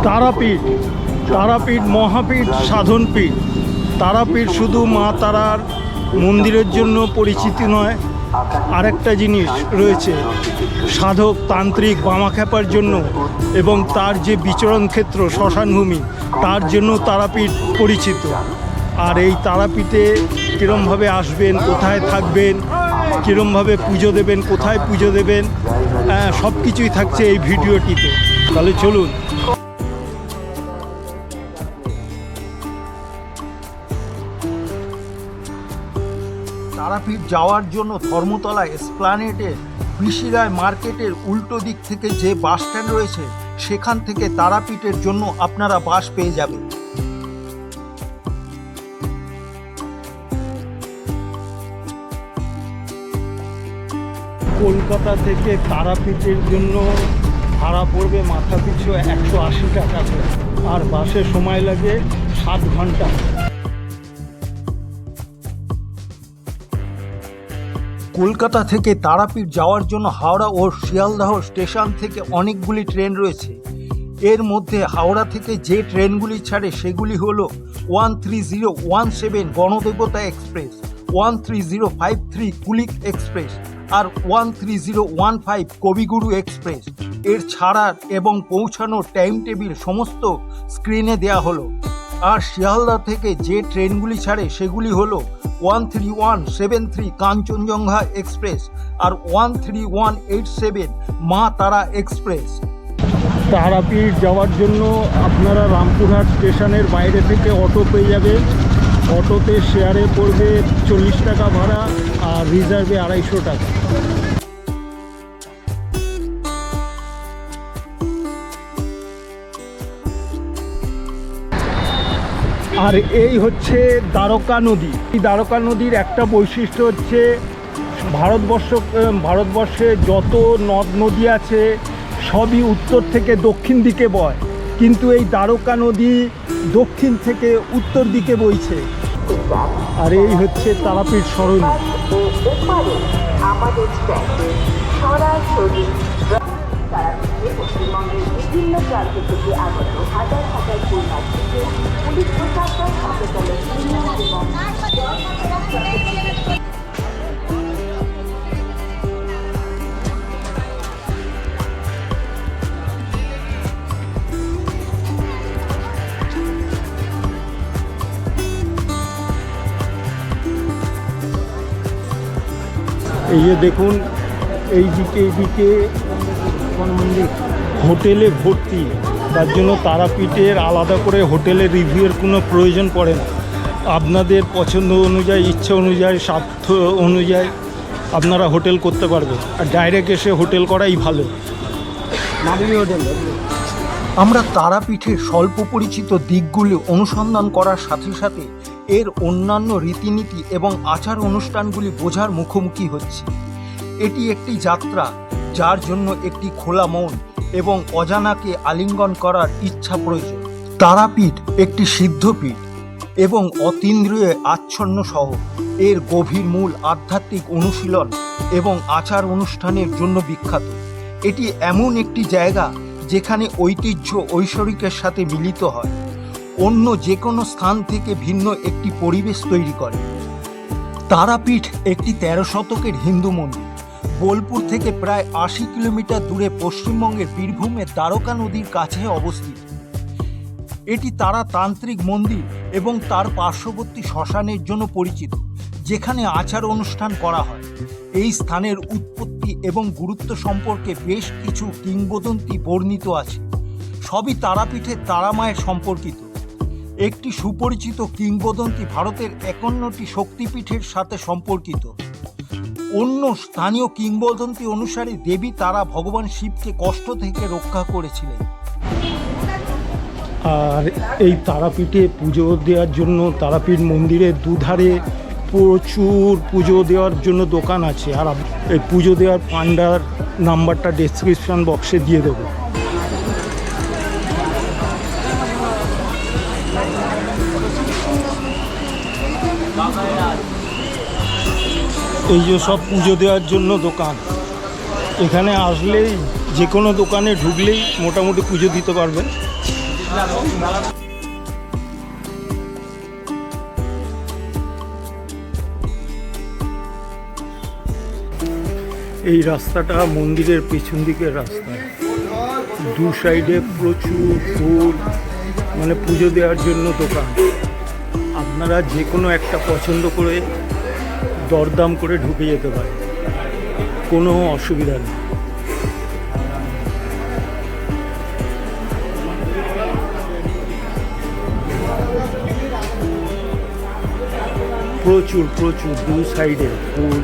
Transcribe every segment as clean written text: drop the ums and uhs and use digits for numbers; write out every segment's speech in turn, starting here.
তারাপীঠ, তারাপীঠ মহাপীঠ, সাধনপীঠ। তারাপীঠ শুধু মা তারার মন্দিরের জন্য পরিচিতি নয়, আরেকটা জিনিস রয়েছে সাধক তান্ত্রিক বামাখ্যাপার জন্য এবং তার যে বিচরণ ক্ষেত্র শ্মশানভূমি তার জন্য তারাপীঠ পরিচিত। আর এই তারাপীঠে কীরমভাবে আসবেন, কোথায় থাকবেন, কীরমভাবে পুজো দেবেন, কোথায় পুজো দেবেন, সব কিছুই থাকছে এই ভিডিওটিতে। তাহলে চলুন। তারাপীঠ যাওয়ার জন্য ধর্মতলা এসপ্ল্যানেডে ঋষিরায় মার্কেটের উল্টো দিক থেকে যে বাস স্ট্যান্ড রয়েছে সেখান থেকে তারাপীঠের জন্য আপনারা বাস পেয়ে যাবেন। কলকাতা থেকে তারাপীঠের জন্য ভাড়া পড়বে মাথা পিছু 180 টাকা করে, আর বাসে সময় লাগে 7 ঘন্টা। কলকাতা থেকে তারাপীঠ যাওয়ার জন্য হাওড়া ও শিয়ালদহ স্টেশন থেকে অনেকগুলি ট্রেন রয়েছে। এর মধ্যে হাওড়া থেকে যে ট্রেনগুলি ছাড়ে সেগুলি হলো 13017 গণদেবতা এক্সপ্রেস, 13053 কুলিক এক্সপ্রেস আর 13015 কবিগুরু এক্সপ্রেস। এর ছাড়ার এবং পৌঁছানোর টাইম টেবিল সমস্ত স্ক্রিনে দেয়া হলো। আর শিয়ালদা থেকে যে ট্রেনগুলি ছাড়ে সেগুলি হলো 13173 কাঞ্চনজঙ্ঘা এক্সপ্রেস আর 13187 মা তারা এক্সপ্রেস। তারাপীঠ যাওয়ার জন্য আপনারা রামপুরহাট স্টেশনের বাইরে থেকে অটো পেয়ে যাবেন। অটোতে শেয়ারে পড়বে 40 টাকা ভাড়া আর রিজার্ভে 250 টাকা। আর এই হচ্ছে দ্বারকা নদী। এই দ্বারকা নদীর একটা বৈশিষ্ট্য হচ্ছে ভারতবর্ষে যত নদ নদী আছে সবই উত্তর থেকে দক্ষিণ দিকে বয়, কিন্তু এই দ্বারকা নদী দক্ষিণ থেকে উত্তর দিকে বইছে। আর এই হচ্ছে তারাপীঠ সরণি। পশ্চিমবঙ্গের বিভিন্ন প্রান্ত থেকে আগত হাজার হাজার পুণ্যার্থীকে পুলিশ প্রশাসন হাসপাতালে এই যে দেখুন এইদিকে মন্দির হোটেলে ভর্তি, তার জন্য তারাপীঠের আলাদা করে হোটেলের রিভিউয়ের কোনো প্রয়োজন পড়ে না। আপনাদের পছন্দ অনুযায়ী, ইচ্ছা অনুযায়ী, স্বার্থ অনুযায়ী আপনারা হোটেল করতে পারবেন, আর ডাইরেক্ট এসে হোটেল করাই ভালো। আমরা তারাপীঠের স্বল্প পরিচিত দিকগুলি অনুসন্ধান করার সাথে সাথে এর অন্যান্য রীতিনীতি এবং আচার অনুষ্ঠানগুলি বোঝার মুখোমুখি হচ্ছি। এটি একটি যাত্রা, যার জন্য একটি খোলা মন এবং অজানাকে আলিঙ্গন করার ইচ্ছা প্রয়োজন। তারাপীঠ একটি সিদ্ধপীঠ এবং অতীন্দ্রিয় আচ্ছন্ন শহর। এর গভীর মূল আধ্যাত্মিক অনুশীলন এবং আচার অনুষ্ঠানের জন্য বিখ্যাত। এটি এমন একটি জায়গা যেখানে ঐতিহ্য ঐশ্বরিকের সাথে মিলিত হয়, অন্য যে কোনো স্থান থেকে ভিন্ন একটি পরিবেশ তৈরি করে। তারাপীঠ একটি 13 শতকের হিন্দু মন্দির। বোলপুর থেকে প্রায় 80 কিলোমিটার দূরে পশ্চিমবঙ্গের বীরভূমের দ্বারকা নদীর কাছে অবস্থিত। এটি তারাতান্ত্রিক মন্দির এবং তার পার্শ্ববর্তী শ্মশানের জন্য পরিচিত, যেখানে আচার অনুষ্ঠান করা হয়। এই স্থানের উৎপত্তি এবং গুরুত্ব সম্পর্কে বেশ কিছু কিংবদন্তি বর্ণিত আছে, সবই তারাপীঠের তারামায়ের সম্পর্কিত। একটি সুপরিচিত কিংবদন্তি ভারতের 51টি শক্তিপীঠের সাথে সম্পর্কিত। অন্য স্থানীয় কিংবদন্তি অনুসারে দেবী তারা ভগবান শিবকে কষ্ট থেকে রক্ষা করেছিলেন। আর এই তারাপীঠে পুজো দেওয়ার জন্য তারাপীঠ মন্দিরের দুধারে প্রচুর পুজো দেওয়ার জন্য দোকান আছে। আর এই পুজো দেওয়ার পান্ডার নাম্বারটা ডেসক্রিপশন বক্সে দিয়ে দেবো। এই যে সব পুজো দেওয়ার জন্য দোকান, এখানে আসলেই যে কোনো দোকানে ঢুকলেই মোটামুটি পুজো দিতে পারবেন। এই রাস্তাটা মন্দিরের পেছন দিকের রাস্তা, দু সাইডে প্রচুর ফুল, মানে পুজো দেওয়ার জন্য দোকান। আপনারা যে কোনো একটা পছন্দ করে দরদাম করে ঢুকে যেতে পারেন, কোনো অসুবিধা নেই। প্রচুর প্রচুর দু সাইডে ফুল।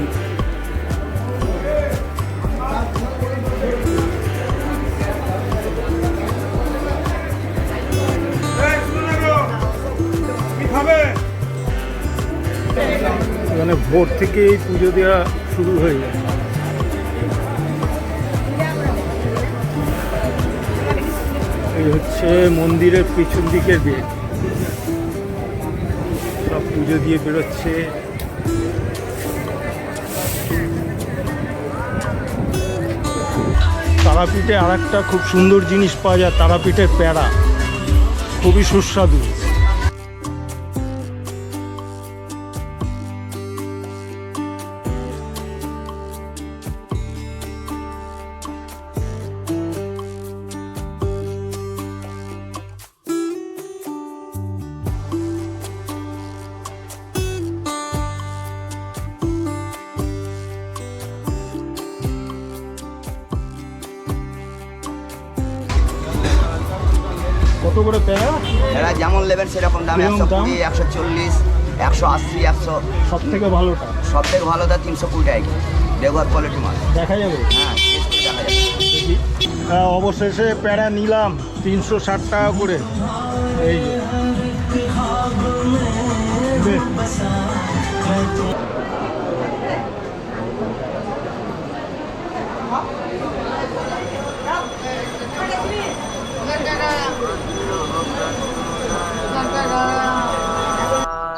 মানে ভোর থেকে এই পুজো দেওয়া শুরু হয়ে যায়। এই হচ্ছে মন্দিরের পিছন দিকের গেট, সব পুজো দিয়ে বেরোচ্ছে। তারাপীঠে আর একটা খুব সুন্দর জিনিস পাওয়া যায়, তারাপীঠের প্যাড়া, খুবই সুস্বাদু। কত করে প্যারা? এরা যেমন নেবেন সেরকম দাম, কিরকম দাম? 120, 140, 180, 100। সব থেকে ভালোটা সব থেকে ভালো দাম 320 টাকা, ব্যবহার কোয়ালিটি মাল। দেখা যাবে? হ্যাঁ, টেস্ট করে দেখা যাবে। দেখি। অবশেষে প্যারা নিলাম 360 টাকা করে। এই যে। বেশ।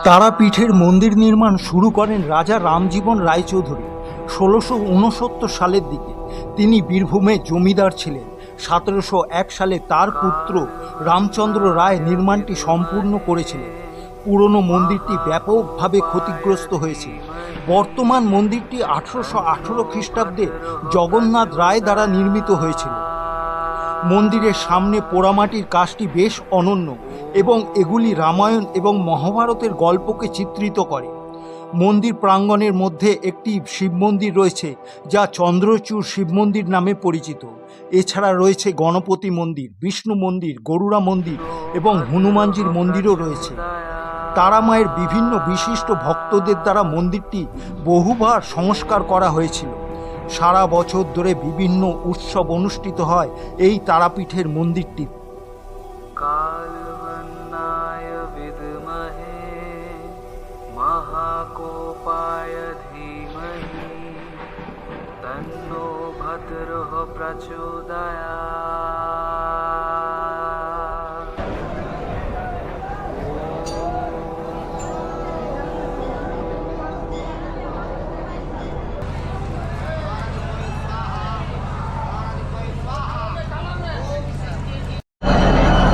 তারাপীঠের মন্দির নির্মাণ শুরু করেন রাজা রামজীবন রায়চৌধুরী 1669 সালের দিকে। তিনি বীরভূমে জমিদার ছিলেন। 1701 সালে তার পুত্র রামচন্দ্র রায় নির্মাণটি সম্পূর্ণ করেছিলেন। পুরনো মন্দিরটি ব্যাপকভাবে ক্ষতিগ্রস্ত হয়েছে। বর্তমান মন্দিরটি 1818 খ্রিস্টাব্দে জগন্নাথ রায় দ্বারা নির্মিত হয়েছিল। মন্দিরের সামনে পোড়ামাটির কাজটি বেশ অনন্য এবং এগুলি রামায়ণ এবং মহাভারতের গল্পকে চিত্রিত করে। মন্দির প্রাঙ্গণের মধ্যে একটি শিব মন্দির রয়েছে, যা চন্দ্রচূড় শিব মন্দির নামে পরিচিত। এছাড়া রয়েছে গণপতি মন্দির, বিষ্ণু মন্দির, গরুড়া মন্দির এবং হনুমানজির মন্দিরও রয়েছে। তারা মায়ের বিভিন্ন বিশিষ্ট ভক্তদের দ্বারা মন্দিরটি বহুবার সংস্কার করা হয়েছিল। সারা বছর ধরে বিভিন্ন উৎসব অনুষ্ঠিত হয় এই তারাপীঠের মন্দিরটি। कालवन्नाय विद्महे महाकोपाय धीमहि तन्नो भद्रः प्रचोदयात्।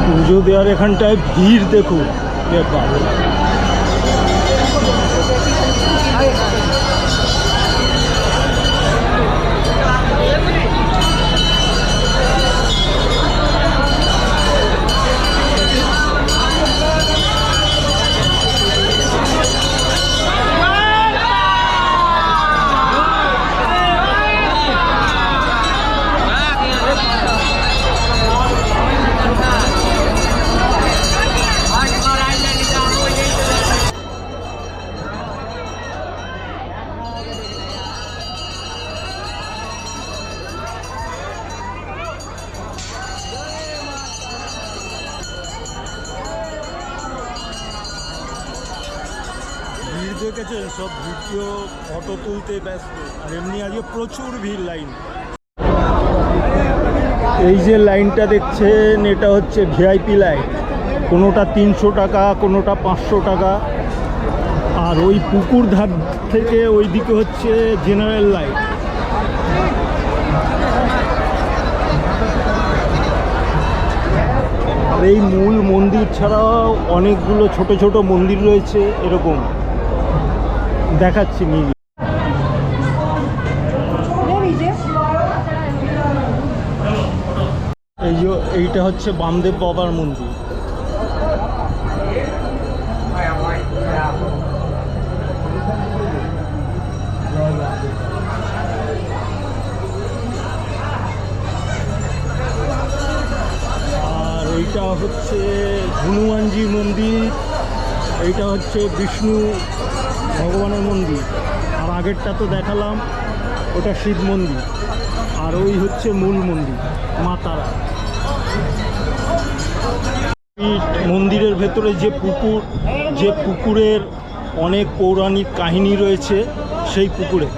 পুজো দেওয়ার এখানটায় ভিড় দেখুন। ভিড় দেখেছেন, সব ভিডিও ফটো তুলতে ব্যস্ত, আর এমনি আজকে প্রচুর ভিড় লাইন। এই যে লাইনটা দেখছেন, এটা হচ্ছে ভিআইপি লাইন। কোনোটা 300 টাকা, কোনোটা 500 টাকা। আর ওই পুকুর ধার থেকে ওই দিকে হচ্ছে জেনারেল লাইন। এই মূল মন্দির ছাড়াও অনেকগুলো ছোট ছোট মন্দির রয়েছে, এরকম দেখাচ্ছি নিয়ে। এইটা হচ্ছে বামদেব বাবার মন্দির। আর এইটা হচ্ছে হনুমানজি মন্দির, এইটা হচ্ছে বিষ্ণু ভগবানের মন্দির। আর আগেরটা তো দেখালাম, ওটা শিব মন্দির। আর ওই হচ্ছে মূল মন্দির মা তারা। মন্দিরের ভেতরে যে পুকুরের অনেক পৌরাণিক কাহিনী রয়েছে, সেই পুকুরে।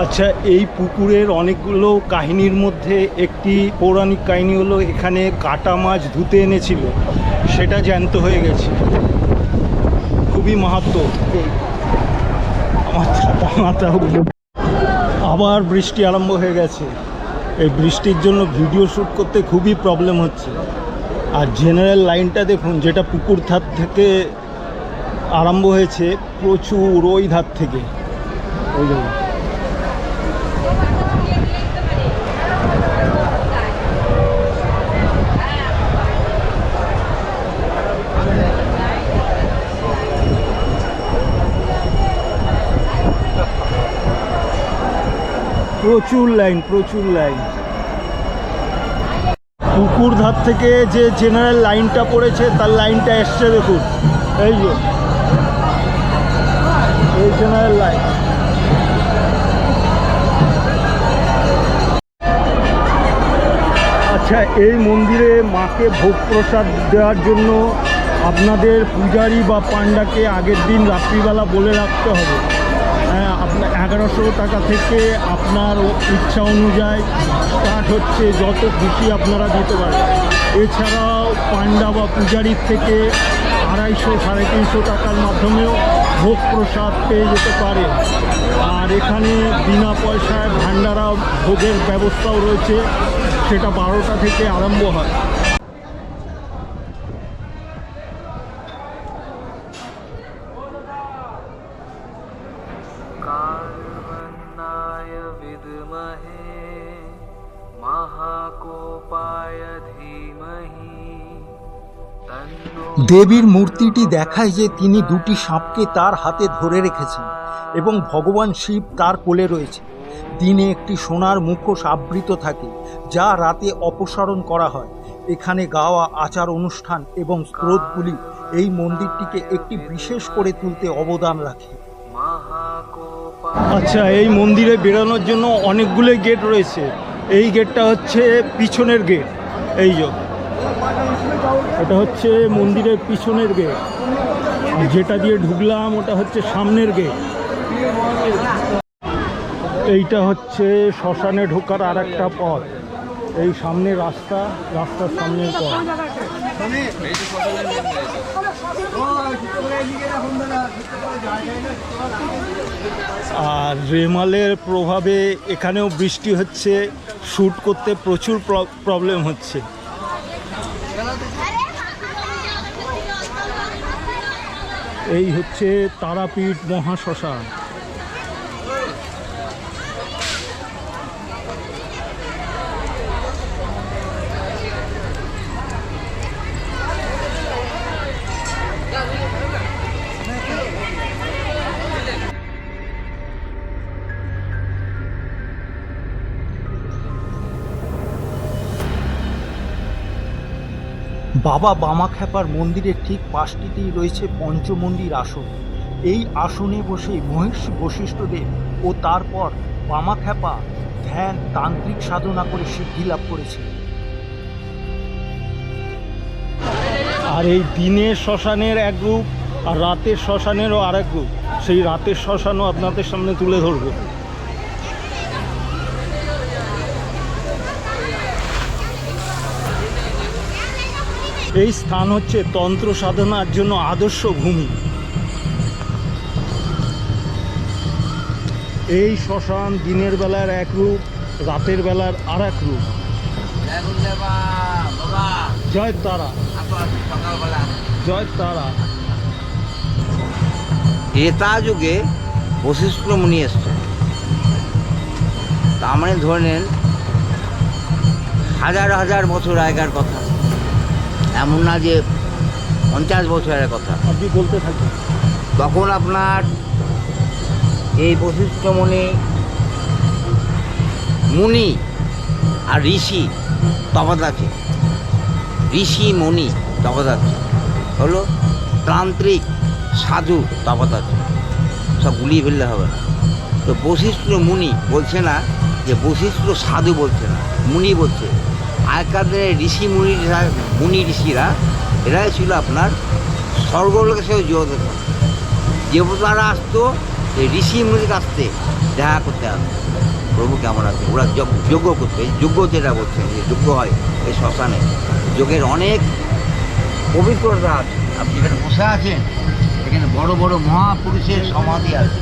আচ্ছা, এই পুকুরের অনেকগুলো কাহিনীর মধ্যে একটি পৌরাণিক কাহিনী হলো এখানে কাটা মাছ ধুতে এনেছিল, সেটা জ্যান্ত হয়ে গেছে। খুবই মাহাত্ম্য। আমার মাথা আবার বৃষ্টি আরম্ভ হয়ে গেছে। এই বৃষ্টির জন্য ভিডিও শ্যুট করতে খুবই প্রবলেম হচ্ছে। আর জেনারেল লাইনটা দেখুন, যেটা পুকুর ধার থেকে আরম্ভ হয়েছে, প্রচুর ওই ধার থেকে ওই জন্য। প্রচুর লাইন। পুকুর ধার থেকে যে জেনারেল লাইনটা পড়েছে, তার লাইনটা এসছে দেখুন, এই যে এই জেনারেল লাইন। আচ্ছা, এই মন্দিরে মাকে ভোগ প্রসাদ দেওয়ার জন্য আপনাদের পূজারী বা পান্ডাকে আগের দিন রাত্রিবেলা বলে রাখতে হবে। হ্যাঁ, আপনার 1100 টাকা থেকে আপনার ইচ্ছা অনুযায়ী স্টার্ট হচ্ছে, যত খুশি আপনারা দিতে পারেন। এছাড়াও পান্ডা বা পূজারীর থেকে 250-350 টাকার মাধ্যমেও ভোগ প্রসাদ পেয়ে যেতে পারে। আর এখানে বিনা পয়সায় ভান্ডারা ভোগের ব্যবস্থাও রয়েছে, সেটা 12টা থেকে আরম্ভ হয়। कार्बन्नाय विद्महे महाकोपाय धीमहि तन्नो। দেবীর মূর্তিটি দেখায় যে তিনি দুটি সাপকে তার হাতে ধরে রেখেছেন এবং ভগবান শিব তার কোলে রয়েছে। দিনে একটি সোনার মুখোশ আবৃত থাকে, যা রাতে অপসারণ করা হয়। এখানে গাওয়া আচার অনুষ্ঠান এবং স্রোতগুলি এই মন্দিরটিকে একটি বিশেষ করে তুলতে অবদান রাখে। আচ্ছা, এই মন্দিরে বেরোনোর জন্য অনেকগুলো গেট রয়েছে। এই গেটটা হচ্ছে পিছনের গেট, এই যে এটা হচ্ছে মন্দিরের পিছনের গেট। আর যেটা দিয়ে ঢুকলাম ওটা হচ্ছে সামনের গেট। এইটা হচ্ছে শ্মশানে ঢোকার আর একটা পথ। এই সামনে রাস্তার সামনের পথ। আর রেমালের প্রভাবে এখানেও বৃষ্টি হচ্ছে, শ্যুট করতে প্রচুর প্রবলেম হচ্ছে। এই হচ্ছে তারাপীঠ মহাশ্মশান। বাবা বামাখ্যাপার মন্দিরের ঠিক পাশটিতেই রয়েছে পঞ্চমন্দির আসন। এই আসনে বসে মহর্ষি বশিষ্ঠদেব ও তারপর বামাখ্যাপা ধ্যান তান্ত্রিক সাধনা করে সিদ্ধি লাভ করেছিলেন। আর এই দিনের শ্মশানের এক রূপ আর রাতের শ্মশানেরও আর এক রূপ। সেই রাতের শ্মশানও আপনাদের সামনে তুলে ধরব। এই স্থান হচ্ছে তন্ত্র সাধনার জন্য আদর্শ ভূমি। এই শ্মশান দিনের বেলার এক রূপ, রাতের বেলার আর এক রূপ। জয় তারা, জয় তারা। ত্রেতা যুগে বশিষ্ঠ মুনি এসছে, তার মানে ধরে নেন হাজার হাজার বছর আগেকার কথা, এমন না যে 50 বছরের কথা। আপনি বলতে থাকেন। তখন আপনার এই বশিষ্ঠ মুনি আর ঋষি তফাৎ আছে। ঋষি মুনি তফাৎ আছে, হলো তান্ত্রিক সাধু তফাৎ আছে। সব গুলিয়ে ফেললে হবে না। তো বশিষ্ঠ মুনি বলছে না যে বশিষ্ঠ সাধু বলছে না, মুনি বলছে। আগেকার দিনে মুনি ঋষিরা এরাই ছিল আপনার স্বর্গলোকের সাথে যোগাযোগ করত। দেবতারা আসতো এই ঋষি মুনির কাছ থেকে দেখা করতে আসতো, প্রভু কেমন আছে। ওরা যজ্ঞ করতো, এই যজ্ঞ যেটা বলছে যে যজ্ঞ হয় এই শ্মশানে, যোগের অনেক পবিত্রতা আছে। আপনি যেখানে বসে আছেন এখানে বড় বড় মহাপুরুষের সমাধি আছে।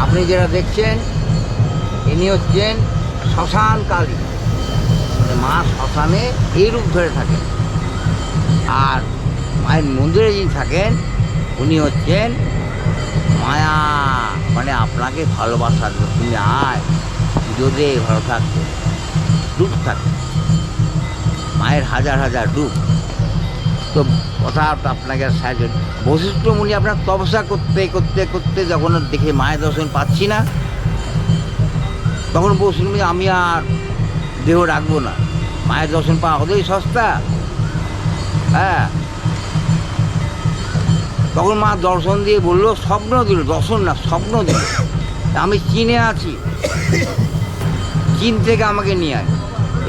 আপনি যেটা দেখছেন ইনি হচ্ছেন শ্মশান কালী, মানে মা শ্মশানে এই রূপ ধরে থাকেন। আর মায়ের মন্দিরে যিনি থাকেন উনি হচ্ছেন মায়া, মানে আপনাকে ভালোবাসার, তুমি আয় যদি ভালো থাকতো। রূপ থাকে মায়ের হাজার হাজার রূপ। তো কথা আপনাকে সাহায্য, বশিষ্ঠ মুনি আপনার তপস্যা করতে করতে করতে যখন দেখে মায়ের দর্শন পাচ্ছি না, তখন বশিষ্ঠ মুনি আমি আর দেহ রাখবো না, মায়ের দর্শন পাওয়া হতোই সস্তা। হ্যাঁ, তখন মা দর্শন দিয়ে বললো, স্বপ্ন দিল, দর্শন না স্বপ্ন দিল, আমি চীনে আছি, চীন থেকে আমাকে নিয়ে আয়।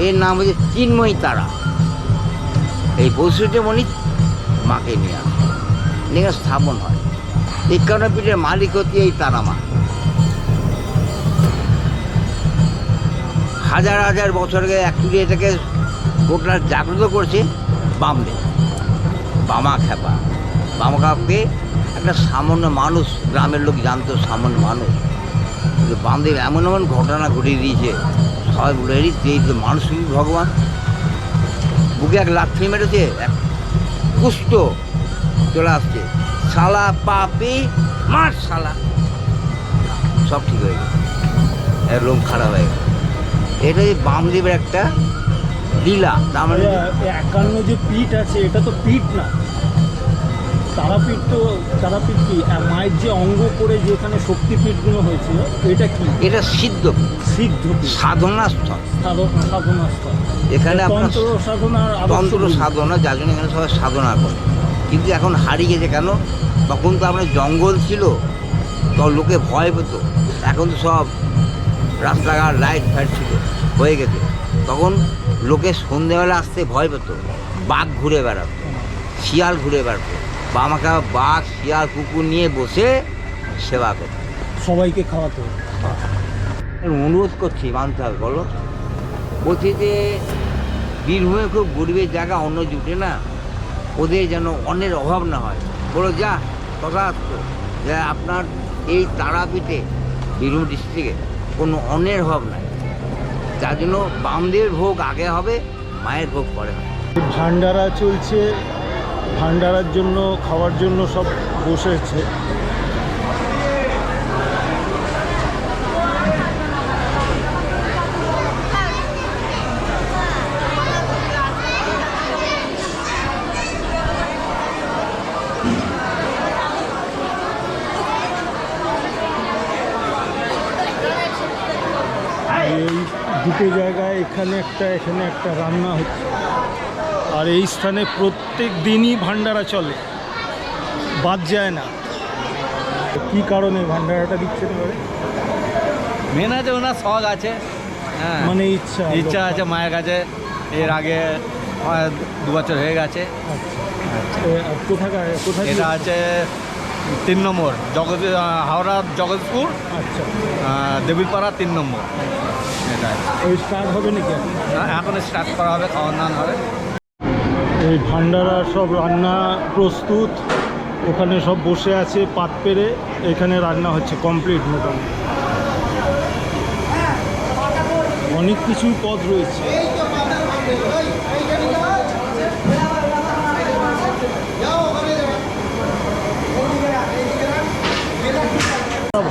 এর নাম হচ্ছে চিন্ময়ী তারা। এই বশিষ্ঠ মুনি মাকে নিয়ে আসে, নিয়ে স্থাপন হয়। 51 পীঠের মালিক হচ্ছে এই তারা মা। হাজার হাজার বছর আগে অ্যাকচুয়ালি এটাকে গোটা জাগ্রত করছে বামদেব, বামা খ্যাপা। বামা খ্যাপাকে একটা সামান্য মানুষ, গ্রামের লোক জানতো, সামান্য মানুষ। কিন্তু বামদেব এমন এমন ঘটনা ঘটিয়ে দিয়েছে, সবাই বলে এই মানুষ ভগবান। বুকে এক লাথি মেরেছে, এক কুষ্ঠ চলে আসছে, শালা পাপি মার শালা, সব ঠিক হয়ে গেছে, এর লোম খারাপ হয়ে গেছে। এটা যে বামদেবের একটা লীলা। তার মানে 51 যে পীঠ আছে এটা তো পীঠ না, তারাপীঠ। তো তারাপীঠ কি মায়ের যে অঙ্গ করে যেখানে শক্তিপীঠগুলো হয়েছে, এটা কি? এটা সিদ্ধ সাধনা স্থল, সাধনা স্থল। এখানে আপনার তন্ত্র সাধনার তন্ত্র সাধনা, যার জন্য এখানে সবাই সাধনা করে। কিন্তু এখন হারিয়ে গেছে কেন? তখন তো আপনার জঙ্গল ছিল, তখন লোকে ভয় পেত। এখন তো সব রাস্তাঘাট লাইট ফাইট ছিল, হয়ে গেছে। তখন লোকে সন্ধ্যেবেলা আসতে ভয় পেত, বাঘ ঘুরে বেড়াতো, শিয়াল ঘুরে বেড়াতো। আমাকে বাঘ শিয়াল কুকুর নিয়ে বসে সেবা করত, সবাইকে খাওয়াতো। অনুরোধ করছি, মানতে হবে। বলো, বলছি যে বীরভূমে খুব গরিবের জায়গা, অন্য জুটে না, ওদের যেন অন্যের অভাব না হয়। বলো যা কথা আসতো যে আপনার এই তারাপীঠে বীরভূম ডিস্ট্রিক্টে কোনো অন্যের অভাব নাই। যার জন্য বামদেবের ভোগ আগে হবে, মায়ের ভোগ পরে হবে। ভান্ডারা চলছে, ভান্ডারার জন্য খাওয়ার জন্য সব বসেছে। এই দুটো জায়গায়, এখানে একটা রান্না হচ্ছে। আর এই স্থানে প্রত্যেক দিনই ভান্ডারা চলে, বাদ যায় না। কি কারণে ভান্ডারাটা দিচ্ছেন এবারে? মেন আছে ওনার শখ আছে, হ্যাঁ, মানে ইচ্ছা আছে মায়ের কাছে। এর আগে 2 বছর হয়ে গেছে। কোথায় এটা আছে 3 নম্বর হাওড়া জগৎপুর আচ্ছা, দেবিরপাড়া 3 নম্বর এটাই। ওই স্টার্ট হবে নাকি এখন? এখন স্টার্ট করা হবে, খাওয়ান দাওয়ান হবে। এই ভান্ডারা সব রান্না প্রস্তুত, ওখানে সব বসে আছে পাত পেরে, এখানে রান্না হচ্ছে কমপ্লিট মোটামুটি। অনেক কিছুই পদ রয়েছে।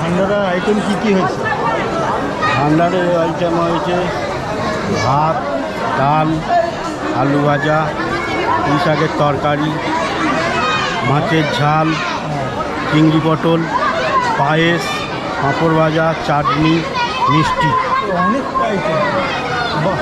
ভান্ডারা আইটেম কি কি হয়েছে? ভান্ডারের আইটেম হয়েছে ভাত, ডাল, আলু ভাজা, পুঁই শাকের তরকারি, মাছের ঝাল, চিংড়ি পটল, পায়েস, পাঁপড় ভাজা, চাটনি, মিষ্টি। অনেক আইটেম, বাহ।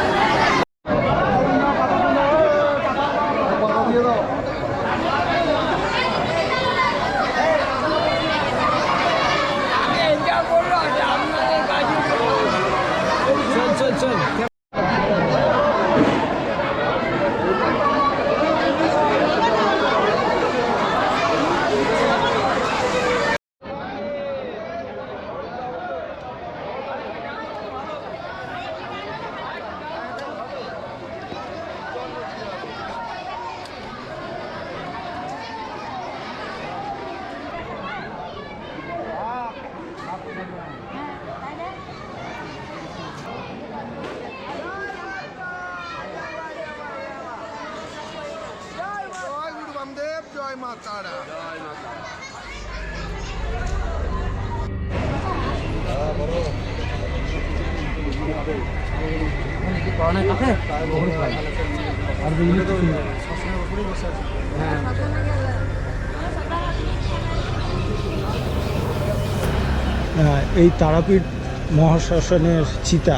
এই তারাপীঠ মহাশ্মশানের চিতা।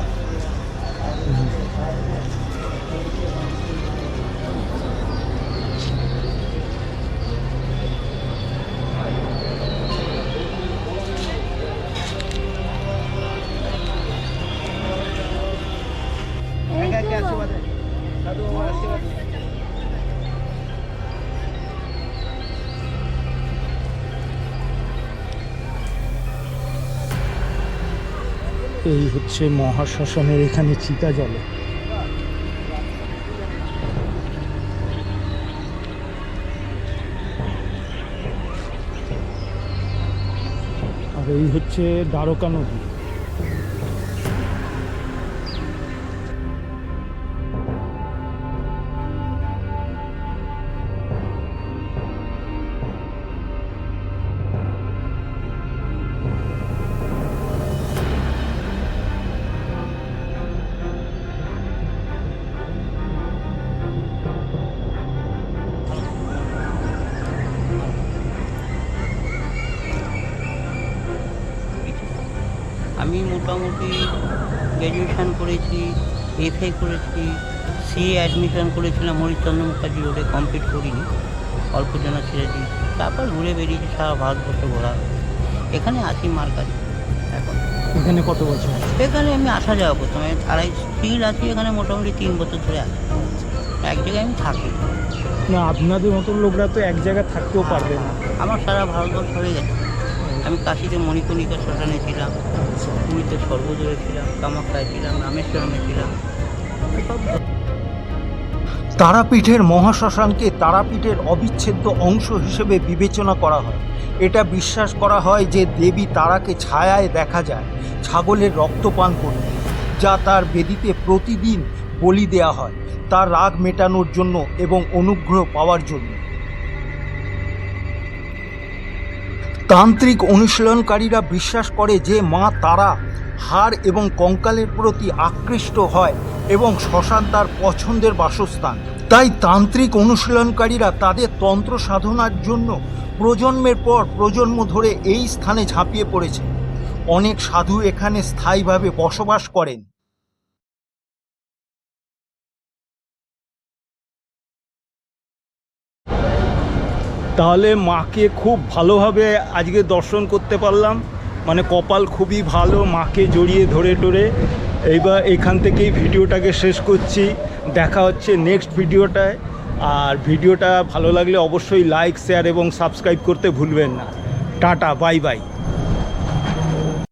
এই হচ্ছে মহাশ্মশানের এখানে চিতা জ্বলে। আর এই হচ্ছে দ্বারকা নদী। আমি মোটামুটি গ্র্যাজুয়েশান করেছি, এফএ করেছি, সিএ অ্যাডমিশন করেছিলাম হরিশ্চন্দ্র মুখার্জি রোডে, কমপ্লিট করিনি, অল্প জানা ছেড়ে দিই। তারপর ঘুরে বেরিয়েছি সারা ভারতবর্ষ ঘোরা। এখানে আছি মার কাছে এখন। এখানে কত বছর? এখানে আমি আসা যাওয়া করতাম, আর স্থির আছি এখানে মোটামুটি 3 বছর ধরে আছি। এক জায়গায় আমি থাকি না, আপনাদের মতো লোকরা তো এক জায়গায় থাকতেও পারবে না। আমার সারা ভারতবর্ষ হয়ে গেছে। আমি কাশীতে মণিকর্ণিকা শ্মশানে ছিলাম, পুরীতে সর্বদূরে ছিলাম, কামাখ্যায় ছিলাম, রামেশ্বরমে ছিলাম। তারাপীঠের মহাশ্মশানকে তারাপীঠের অবিচ্ছেদ্য অংশ হিসেবে বিবেচনা করা হয়। এটা বিশ্বাস করা হয় যে দেবী তারাকে ছায়ায় দেখা যায় ছাগলের রক্তপান করতে, যা তার বেদিতে প্রতিদিন বলি দেয়া হয় তার রাগ মেটানোর জন্য এবং অনুগ্রহ পাওয়ার জন্য। তান্ত্রিক অনুশীলনকারীরা বিশ্বাস করে যে মা তারা হাড় এবং কঙ্কালের প্রতি আকৃষ্ট হয় এবং শ্মশান তার পছন্দের বাসস্থান। তাই তান্ত্রিক অনুশীলনকারীরা তাদের তন্ত্র সাধনার জন্য প্রজন্মের পর প্রজন্ম ধরে এই স্থানে ঝাঁপিয়ে পড়েছে। অনেক সাধু এখানে স্থায়ীভাবে বসবাস করেন। তাহলে মাকে খুব ভালোভাবে আজকে দর্শন করতে পারলাম, মানে কপাল খুবই ভালো, মাকে জড়িয়ে ধরে টরে। এইবার এখান থেকেই ভিডিওটাকে শেষ করছি, দেখা হচ্ছে নেক্সট ভিডিওটায়। আর ভিডিওটা ভালো লাগলে অবশ্যই লাইক, শেয়ার এবং সাবস্ক্রাইব করতে ভুলবেন না। Tata, bye bye.